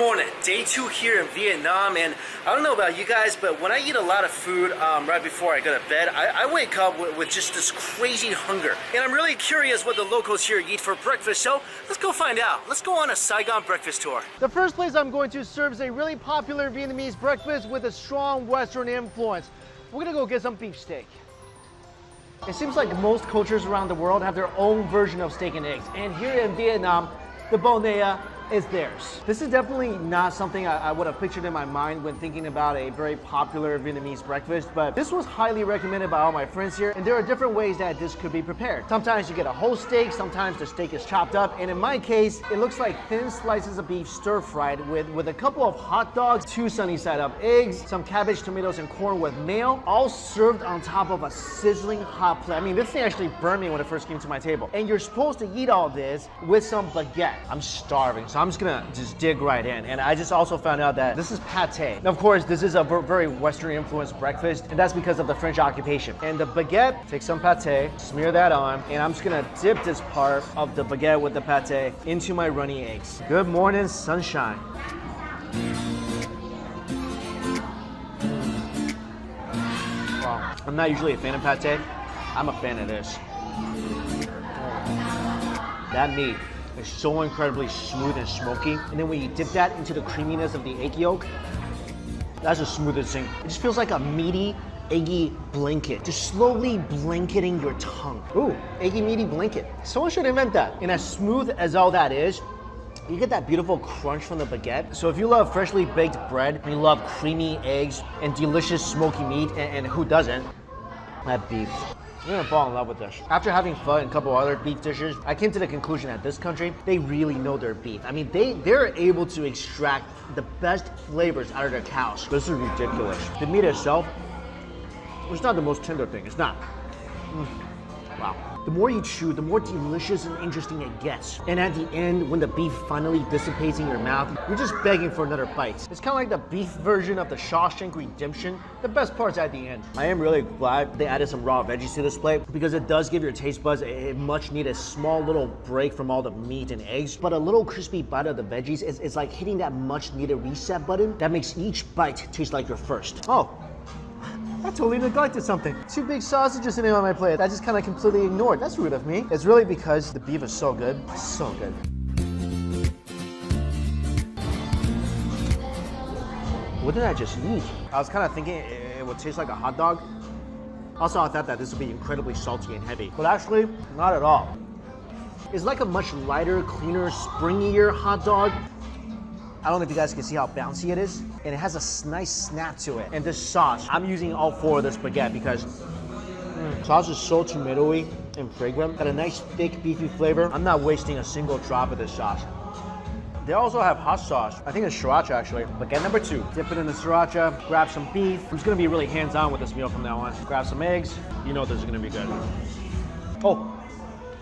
morning, day 2 here in Vietnam, and I don't know about you guys, but when I eat a lot of food right before I go to bed, I wake up with just this crazy hunger. And I'm really curious what the locals here eat for breakfast, so let's go find out. Let's go on a Saigon breakfast tour. The first place I'm going to serves a really popular Vietnamese breakfast with a strong Western influence. We're gonna go get some beef steak. It seems like most cultures around the world have their own version of steak and eggs, and here in Vietnam, the bonea is theirs. This is definitely not something I would have pictured in my mind when thinking about a very popular Vietnamese breakfast, but this was highly recommended by all my friends here, and there are different ways that this could be prepared. Sometimes you get a whole steak, sometimes the steak is chopped up, and in my case, it looks like thin slices of beef stir-fried with a couple of hot dogs, 2 sunny-side-up eggs, some cabbage, tomatoes, and corn with mayo, all served on top of a sizzling hot plate. I mean, this thing actually burned me when it first came to my table. And you're supposed to eat all this with some baguette. I'm starving, so I'm just gonna dig right in. And I just also found out that this is pate. Now, of course, this is a very Western influenced breakfast, and that's because of the French occupation. And the baguette, take some pate, smear that on, and I'm just gonna dip this part of the baguette with the pate into my runny eggs. Good morning, sunshine. Wow. I'm not usually a fan of pate. I'm a fan of this. That meat is so incredibly smooth and smoky. And then when you dip that into the creaminess of the egg yolk, that's the smoothest thing. It just feels like a meaty, eggy blanket, just slowly blanketing your tongue. Ooh, eggy, meaty blanket. Someone should invent that. And as smooth as all that is, you get that beautiful crunch from the baguette. So if you love freshly baked bread, and you love creamy eggs and delicious smoky meat, and who doesn't, that beef. I'm gonna fall in love with this. After having pho and a couple other beef dishes, I came to the conclusion that this country, they really know their beef. I mean, they're able to extract the best flavors out of their cows. This is ridiculous. The meat itself, it's not the most tender thing, it's not. Wow. The more you chew, the more delicious and interesting it gets. And at the end, when the beef finally dissipates in your mouth, you're just begging for another bite. It's kind of like the beef version of the Shawshank Redemption. The best part's at the end. I am really glad they added some raw veggies to this plate because it does give your taste buds a much needed small little break from all the meat and eggs. But a little crispy bite of the veggies is like hitting that much needed reset button that makes each bite taste like your first. Oh. I totally neglected something. 2 big sausages sitting on my plate. I just kind of completely ignored. That's rude of me. It's really because the beef is so good. So good. What did I just eat? I was kind of thinking it would taste like a hot dog. Also, I thought that this would be incredibly salty and heavy. But actually, not at all. It's like a much lighter, cleaner, springier hot dog. I don't know if you guys can see how bouncy it is, and it has a nice snap to it. And this sauce, I'm using all 4 of this baguette because sauce is so tomatoey and fragrant. Got a nice thick beefy flavor. I'm not wasting a single drop of this sauce. They also have hot sauce. I think it's sriracha actually. Baguette number 2. Dip it in the sriracha, grab some beef. I'm just gonna be really hands-on with this meal from now on. Grab some eggs. You know this is gonna be good. Oh.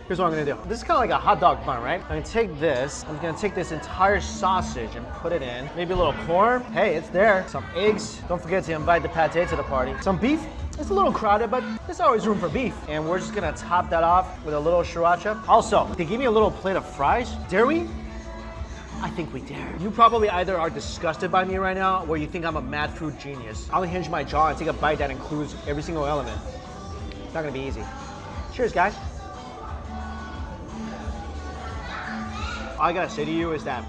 Here's what I'm gonna do. This is kind of like a hot dog bun, right? I'm gonna take this, I'm gonna take this entire sausage and put it in. Maybe a little corn. Hey, it's there. Some eggs. Don't forget to invite the pate to the party. Some beef. It's a little crowded, but there's always room for beef. And we're just gonna top that off with a little sriracha. Also, they gave me a little plate of fries. Dare we? I think we dare. You probably either are disgusted by me right now, or you think I'm a mad food genius. I'll hinge my jaw and take a bite that includes every single element. It's not gonna be easy. Cheers, guys. All I gotta say to you is that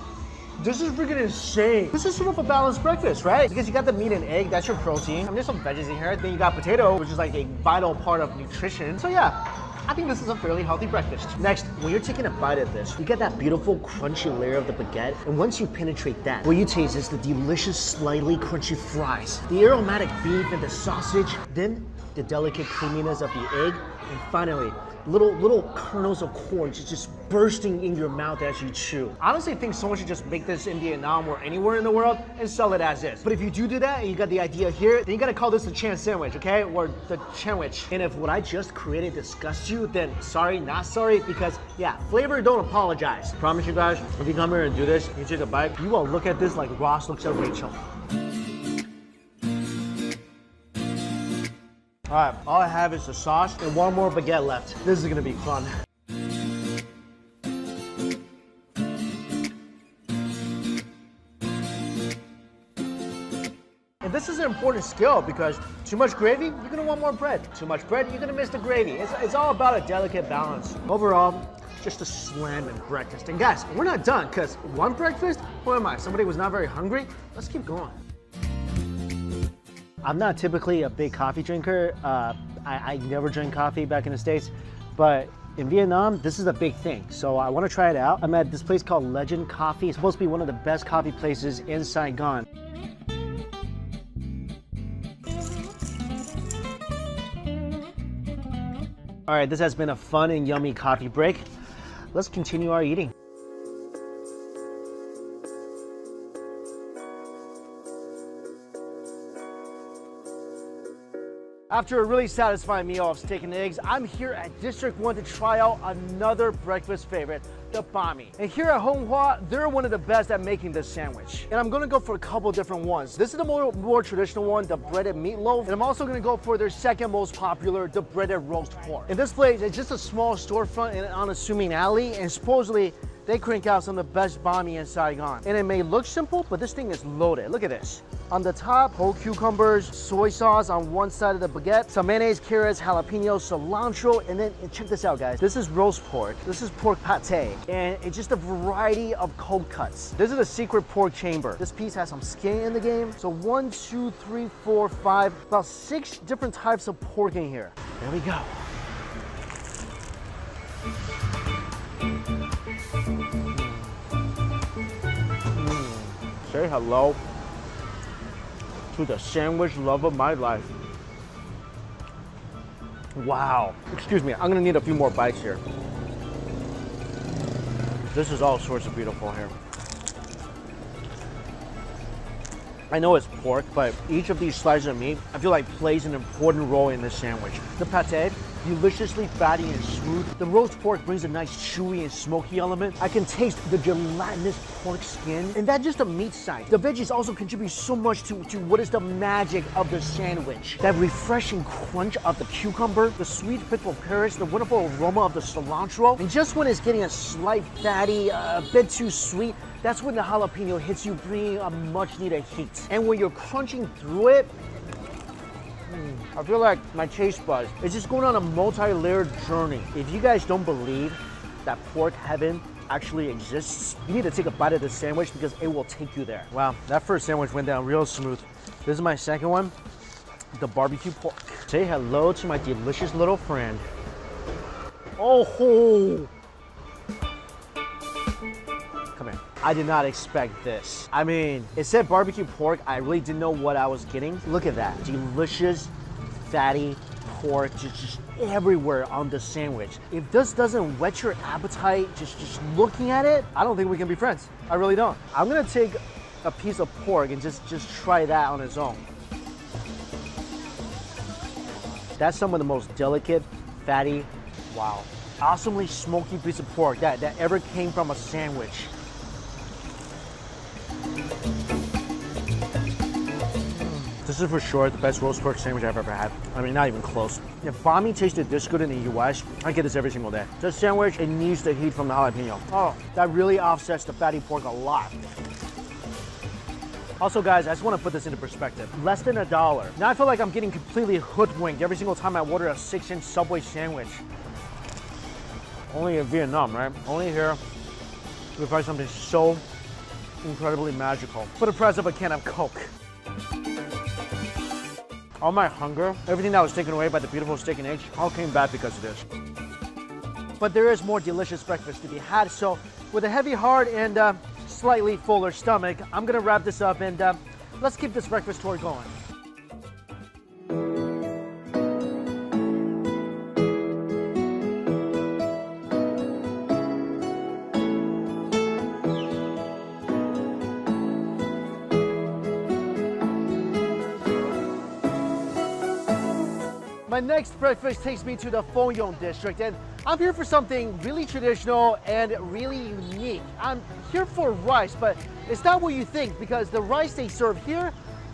this is freaking insane. This is sort of a balanced breakfast, right? Because you got the meat and egg, that's your protein. I mean, there's some veggies in here. Then you got potato, which is like a vital part of nutrition. So yeah, I think this is a fairly healthy breakfast. Next, when you're taking a bite of this, you get that beautiful crunchy layer of the baguette. And once you penetrate that, what you taste is the delicious, slightly crunchy fries, the aromatic beef and the sausage, then the delicate creaminess of the egg, and finally, little kernels of corn just bursting in your mouth as you chew. I honestly think someone should just make this in Vietnam or anywhere in the world and sell it as is. But if you do that and you got the idea here, then you gotta call this the Chan sandwich, okay? Or the Chanwich. And if what I just created disgusts you, then sorry, not sorry, because yeah, flavor don't apologize. Promise you guys, if you come here and do this, you take a bite, you won't look at this like Ross looks at Rachel. All right, all I have is the sauce and 1 more baguette left. This is gonna be fun. And this is an important skill because too much gravy, you're gonna want more bread. Too much bread, you're gonna miss the gravy. It's all about a delicate balance. Overall, just a slamming breakfast. And guys, we're not done because one breakfast, who am I? Somebody was not very hungry? Let's keep going. I'm not typically a big coffee drinker. I never drank coffee back in the States, but in Vietnam, this is a big thing. So I want to try it out. I'm at this place called Legend Coffee. It's supposed to be one of the best coffee places in Saigon. All right, this has been a fun and yummy coffee break. Let's continue our eating. After a really satisfying meal of steak and eggs, I'm here at District 1 to try out another breakfast favorite, the banh mi. And here at Hong Hoa, they're one of the best at making this sandwich. And I'm gonna go for a couple different ones. This is the more traditional one, the breaded meatloaf. And I'm also gonna go for their second most popular, the breaded roast pork. And this place is just a small storefront in an unassuming alley, and supposedly they crank out some of the best banh mi in Saigon. And it may look simple, but this thing is loaded. Look at this. On the top, whole cucumbers, soy sauce on one side of the baguette, some mayonnaise, carrots, jalapenos, cilantro, and then check this out, guys. This is roast pork. This is pork pate, and it's just a variety of cold cuts. This is a secret pork chamber. This piece has some skin in the game. So 1, 2, 3, 4, 5, about 6 different types of pork in here. There we go. Say hello to the sandwich love of my life. Wow. Excuse me, I'm gonna need a few more bites here. This is all sorts of beautiful here. I know it's pork, but each of these slices of meat, I feel like plays an important role in this sandwich. The pate, deliciously fatty and smooth. The roast pork brings a nice chewy and smoky element. I can taste the gelatinous pork skin, and that's just the meat side. The veggies also contribute so much to what is the magic of the sandwich. That refreshing crunch of the cucumber, the sweet pickled carrots, the wonderful aroma of the cilantro, and just when it's getting a slight fatty, a bit too sweet, that's when the jalapeno hits you, bringing a much needed heat. And when you're crunching through it, I feel like my taste buds is just going on a multi-layered journey. If you guys don't believe that pork heaven actually exists, you need to take a bite of this sandwich because it will take you there. Wow, that first sandwich went down real smooth. This is my second one, the barbecue pork. Say hello to my delicious little friend. Oh! Come here. I did not expect this. I mean, it said barbecue pork. I really didn't know what I was getting. Look at that. Delicious, fatty pork just everywhere on the sandwich. If this doesn't whet your appetite, just looking at it, I don't think we can be friends. I really don't. I'm gonna take a piece of pork and just try that on its own. That's some of the most delicate, fatty, wow, awesomely smoky piece of pork that ever came from a sandwich. This is for sure the best roast pork sandwich I've ever had. I mean, not even close. If banh mi tasted this good in the US, I get this every single day. This sandwich, it needs the heat from the jalapeno. Oh, that really offsets the fatty pork a lot. Also, guys, I just want to put this into perspective. Less than $1. Now I feel like I'm getting completely hoodwinked every single time I order a 6-inch Subway sandwich. Only in Vietnam, right? Only here, we find something so incredibly magical for the price of a can of Coke. All my hunger, everything that was taken away by the beautiful steak and eggs, all came back because of this. But there is more delicious breakfast to be had, so with a heavy heart and slightly fuller stomach, I'm gonna wrap this up and let's keep this breakfast tour going. My next breakfast takes me to the Phong Yong district, and I'm here for something really traditional and really unique. I'm here for rice, but it's not what you think, because the rice they serve here,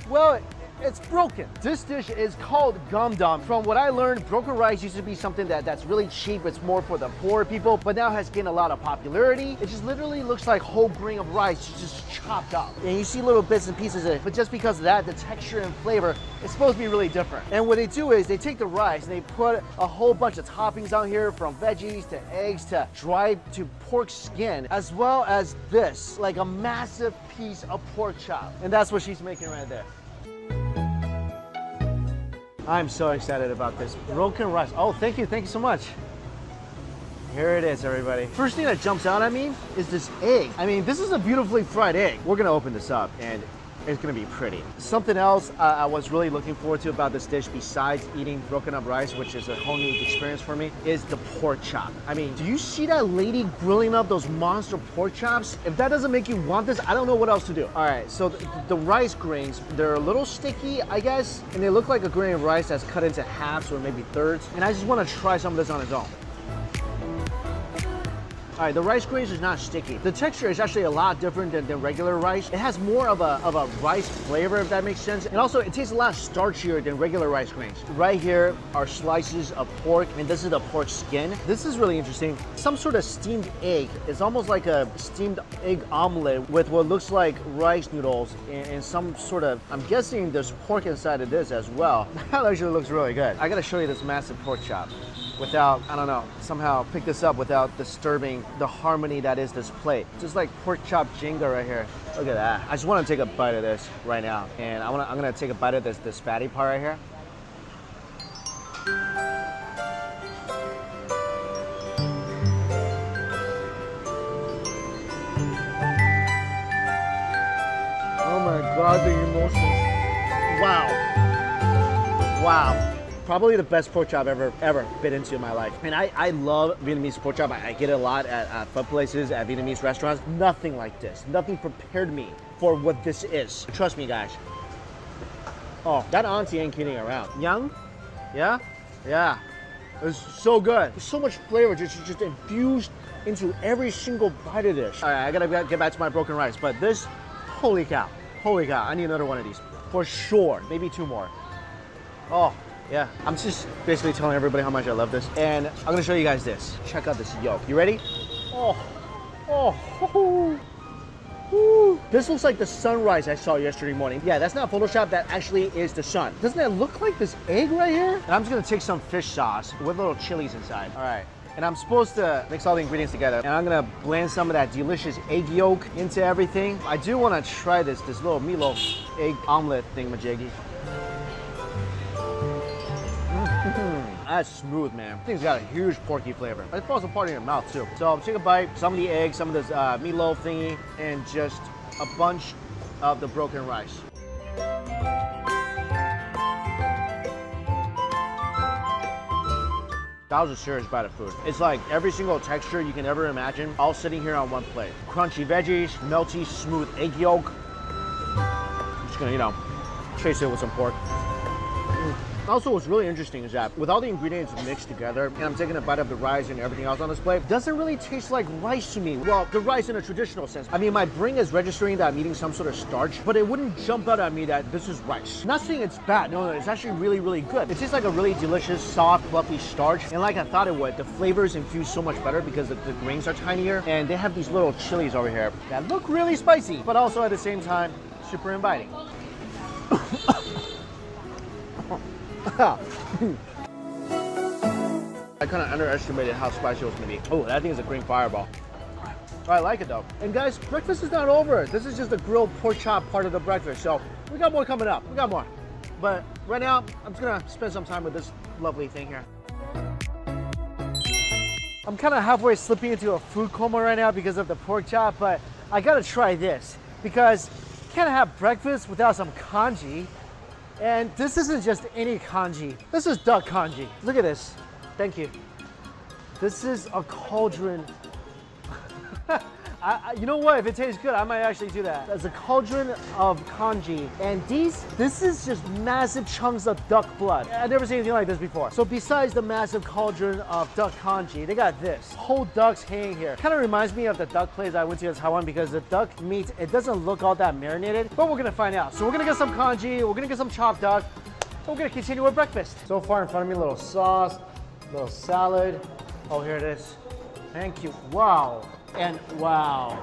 well, It's broken. This dish is called gum dum. From what I learned, broken rice used to be something that's really cheap. It's more for the poor people, but now has gained a lot of popularity. It just literally looks like whole grain of rice just chopped up. And you see little bits and pieces of it, but just because of that, the texture and flavor is supposed to be really different. And what they do is they take the rice and they put a whole bunch of toppings on here, from veggies to eggs to dried to pork skin, as well as this, like a massive piece of pork chop. And that's what she's making right there. I'm so excited about this. Broken rice. Oh, thank you so much. Here it is, everybody. First thing that jumps out at me is this egg. I mean, this is a beautifully fried egg. We're gonna open this up and it's gonna be pretty. Something else I was really looking forward to about this dish, besides eating broken up rice, which is a whole new experience for me, is the pork chop. I mean, do you see that lady grilling up those monster pork chops? If that doesn't make you want this, I don't know what else to do. All right, so the rice grains, they're a little sticky, I guess, and they look like a grain of rice that's cut into halves or maybe thirds. And I just wanna try some of this on its own. All right, the rice grains is not sticky. The texture is actually a lot different than regular rice. It has more of a rice flavor, if that makes sense. And also, it tastes a lot starchier than regular rice grains. Right here are slices of pork, and this is the pork skin. This is really interesting. Some sort of steamed egg. It's almost like a steamed egg omelet with what looks like rice noodles and some sort of, I'm guessing there's pork inside of this as well. That actually looks really good. I gotta show you this massive pork chop without, I don't know, somehow pick this up without disturbing the harmony that is this plate. Just like pork chop Jenga right here. Look at that. I just want to take a bite of this right now. And I'm gonna take a bite of this fatty part right here. Oh my God, the emotions. Wow. Wow. Probably the best pork chop I've ever bit into in my life. And I love Vietnamese pork chop. I get it a lot at food places, at Vietnamese restaurants. Nothing like this. Nothing prepared me for what this is. Trust me, guys. Oh, that auntie ain't kidding around. Young? Yeah? Yeah. It's so good. There's so much flavor just infused into every single bite of this. All right, I gotta get back to my broken rice. But this, holy cow. Holy cow, I need another one of these. For sure, maybe 2 more. Oh. Yeah, I'm just basically telling everybody how much I love this. And I'm gonna show you guys this. Check out this yolk. You ready? Oh, this looks like the sunrise I saw yesterday morning. Yeah, that's not Photoshop, that actually is the sun. Doesn't that look like this egg right here? And I'm just gonna take some fish sauce with little chilies inside. All right. And I'm supposed to mix all the ingredients together. And I'm gonna blend some of that delicious egg yolk into everything. I do wanna try this little meatloaf egg omelet thing, majiggy. That's smooth, man. This thing's got a huge porky flavor. It falls apart in your mouth too. So take a bite, some of the eggs, some of this meatloaf thingy, and just a bunch of the broken rice. That was a serious bite of food. It's like every single texture you can ever imagine, all sitting here on one plate. Crunchy veggies, melty, smooth egg yolk. I'm just gonna, you know, chase it with some pork. Also, what's really interesting is that with all the ingredients mixed together, and I'm taking a bite of the rice and everything else on this plate, doesn't really taste like rice to me. Well, the rice in a traditional sense. I mean, my brain is registering that I'm eating some sort of starch, but it wouldn't jump out at me that this is rice. Not saying it's bad. No, it's actually really, really good. It tastes like a really delicious, soft, fluffy starch. And like I thought it would, the flavors infuse so much better because the grains are tinier. And they have these little chilies over here that look really spicy, but also at the same time, super inviting. I kind of underestimated how spicy it was gonna be. Oh, that thing is a green fireball. Oh, I like it though. And guys, breakfast is not over. This is just the grilled pork chop part of the breakfast. So we got more coming up. We got more. But right now, I'm just gonna spend some time with this lovely thing here. I'm kind of halfway slipping into a food coma right now because of the pork chop, but I gotta try this because you can't have breakfast without some congee. And this isn't just any congee. This is duck congee. Look at this. Thank you. This is a cauldron. You know what? If it tastes good, I might actually do that. There's a cauldron of congee, and this is just massive chunks of duck blood. I've never seen anything like this before. So besides the massive cauldron of duck congee, they got this. Whole ducks hanging here. Kind of reminds me of the duck place I went to in Taiwan because the duck meat, it doesn't look all that marinated, but we're gonna find out. So we're gonna get some congee, we're gonna get some chopped duck, and we're gonna continue with breakfast. So far in front of me, a little sauce, a little salad. Oh, here it is. Thank you. Wow. And wow.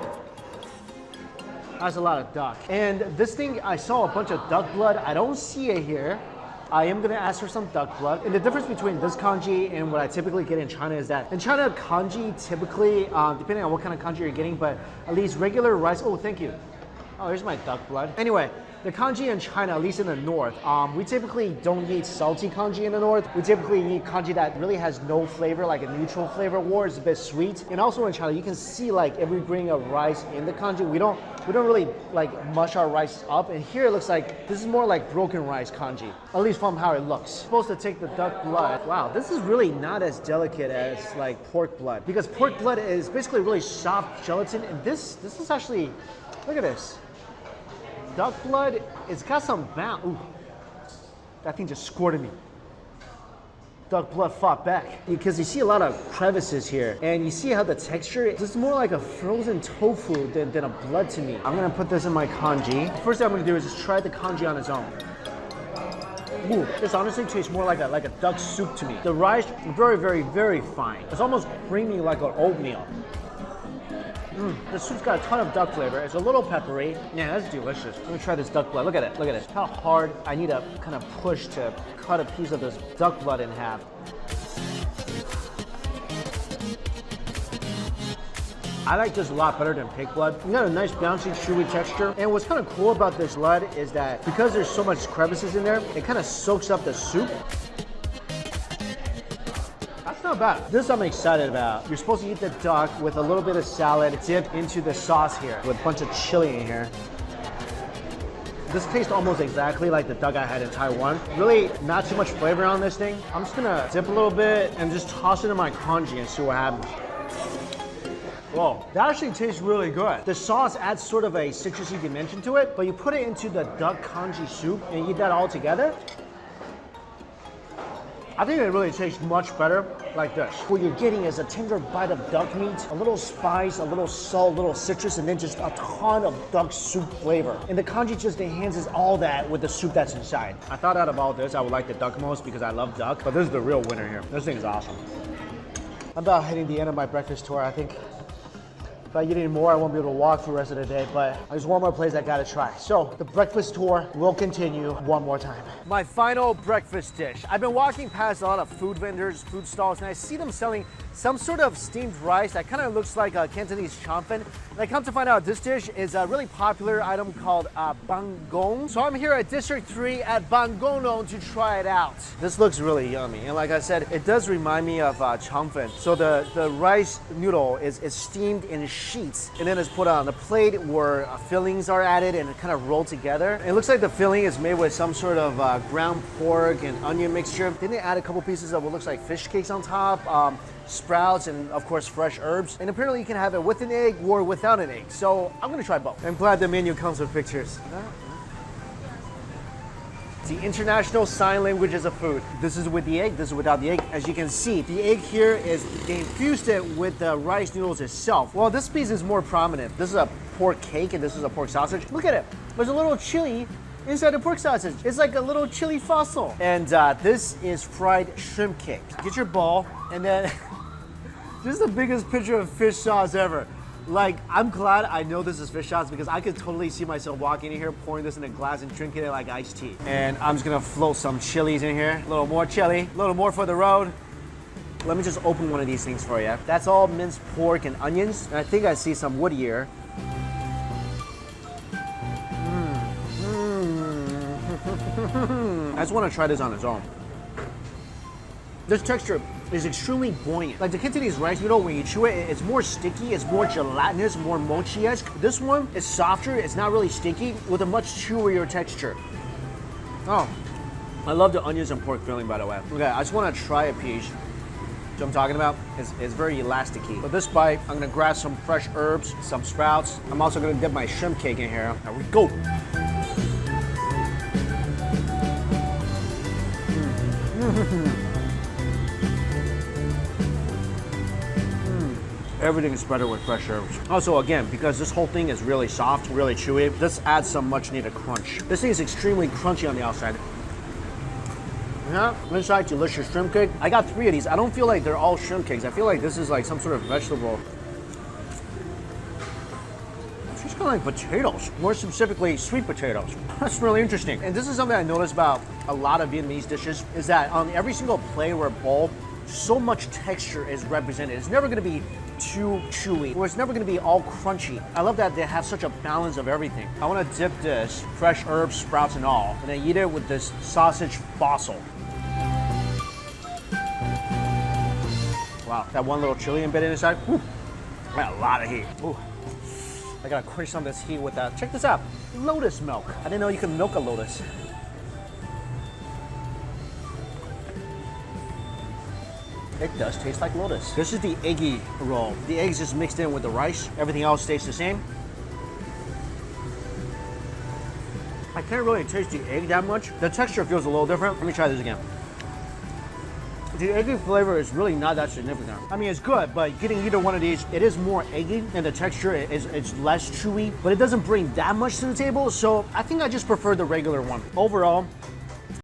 That's a lot of duck. And this thing, I saw a bunch of duck blood. I don't see it here. I am gonna ask for some duck blood. And the difference between this congee and what I typically get in China is that in China, congee typically, depending on what kind of congee you're getting, but at least regular rice, oh, thank you. Oh, here's my duck blood. Anyway, the congee in China, at least in the north, we typically don't eat salty congee in the north. We typically eat congee that really has no flavor, like a neutral flavor, or it's a bit sweet. And also in China, you can see like every grain of rice in the congee. We don't really like mush our rice up. And here it looks like this is more like broken rice congee, at least from how it looks. Supposed to take the duck blood. Wow, this is really not as delicate as like pork blood, because pork blood is basically really soft gelatin, and this is actually, look at this. Duck blood, it's got some bounce. Ooh, that thing just squirted me. Duck blood fought back. Because you see a lot of crevices here, and you see how the texture, this is more like a frozen tofu than a blood to me. I'm gonna put this in my congee. First thing I'm gonna do is just try the congee on its own. Ooh, this honestly tastes more like a duck soup to me. The rice, very, very, very fine. It's almost creamy like an oatmeal. The soup's got a ton of duck flavor. It's a little peppery. Yeah, that's delicious. Let me try this duck blood. Look at it. Look at it. How hard I need to kind of push to cut a piece of this duck blood in half. I like this a lot better than pig blood. You got a nice bouncy, chewy texture. And what's kind of cool about this blood is that because there's so much crevices in there, it kind of soaks up the soup. Not bad. This I'm excited about. You're supposed to eat the duck with a little bit of salad, dip into the sauce here with a bunch of chili in here. This tastes almost exactly like the duck I had in Taiwan. Really not too much flavor on this thing. I'm just gonna dip a little bit and just toss it in my congee and see what happens. Whoa, that actually tastes really good. The sauce adds sort of a citrusy dimension to it, but you put it into the duck congee soup and you eat that all together. I think it really tastes much better like this. What you're getting is a tender bite of duck meat, a little spice, a little salt, a little citrus, and then just a ton of duck soup flavor. And the congee just enhances all that with the soup that's inside. I thought out of all this, I would like the duck most because I love duck, but this is the real winner here. This thing is awesome. I'm about hitting the end of my breakfast tour, I think. If I get any more, I won't be able to walk for the rest of the day, but there's one more place I gotta try. So the breakfast tour will continue one more time. My final breakfast dish. I've been walking past a lot of food vendors, food stalls, and I see them selling some sort of steamed rice that kind of looks like a Cantonese chomphin. And I come to find out this dish is a really popular item called bangong. So I'm here at District 3 at Bangono to try it out. This looks really yummy. And like I said, it does remind me of chomphin. So the rice noodle is steamed in sheets and then it's put on the plate where fillings are added and it kind of rolled together. It looks like the filling is made with some sort of ground pork and onion mixture. Then they add a couple pieces of what looks like fish cakes on top, sprouts, and of course fresh herbs. And apparently you can have it with an egg or without an egg. So I'm gonna try both. I'm glad the menu comes with pictures. The international sign language is a food. This is with the egg, this is without the egg. As you can see, the egg here is, they infused it with the rice noodles itself. Well, this piece is more prominent. This is a pork cake and this is a pork sausage. Look at it, there's a little chili inside the pork sausage. It's like a little chili fossil. And this is fried shrimp cake. Get your bowl and then, this is the biggest picture of fish sauce ever. Like, I'm glad I know this is fish sauce because I could totally see myself walking in here, pouring this in a glass and drinking it like iced tea. And I'm just gonna float some chilies in here. A little more chili, a little more for the road. Let me just open one of these things for you. That's all minced pork and onions. And I think I see some wood here. I just wanna try this on its own. This texture is extremely buoyant. Like the Cantonese rice noodle, when you chew it, it's more sticky, it's more gelatinous, more mochi-esque. This one is softer, it's not really sticky, with a much chewier texture. Oh, I love the onions and pork filling, by the way. Okay, I just want to try a piece. what I'm talking about? It's very elasticy. For this bite, I'm gonna grab some fresh herbs, some sprouts. I'm also gonna dip my shrimp cake in here. There we go. Everything is better with fresh herbs. Also, again, because this whole thing is really soft, really chewy, this adds some much needed crunch. This thing is extremely crunchy on the outside. Yeah, inside, delicious shrimp cake. I got 3 of these. I don't feel like they're all shrimp cakes. I feel like this is like some sort of vegetable. It's just kind of like potatoes, more specifically sweet potatoes. That's really interesting. And this is something I noticed about a lot of Vietnamese dishes, is that on every single plate or bowl, so much texture is represented. It's never gonna be too chewy, or it's never gonna be all crunchy. I love that they have such a balance of everything. I wanna dip this, fresh herbs, sprouts and all, and then eat it with this sausage fossil. Wow, that one little chili embedded inside, whew, got a lot of heat. Ooh. I gotta quench some of this heat with that. Check this out, lotus milk. I didn't know you could milk a lotus. It does taste like lotus. This is the eggy roll. The eggs just mixed in with the rice. Everything else stays the same. I can't really taste the egg that much. The texture feels a little different. Let me try this again. The eggy flavor is really not that significant. I mean, it's good, but getting either one of these, it is more eggy, and the texture is less chewy, but it doesn't bring that much to the table, so I think I just prefer the regular one. Overall,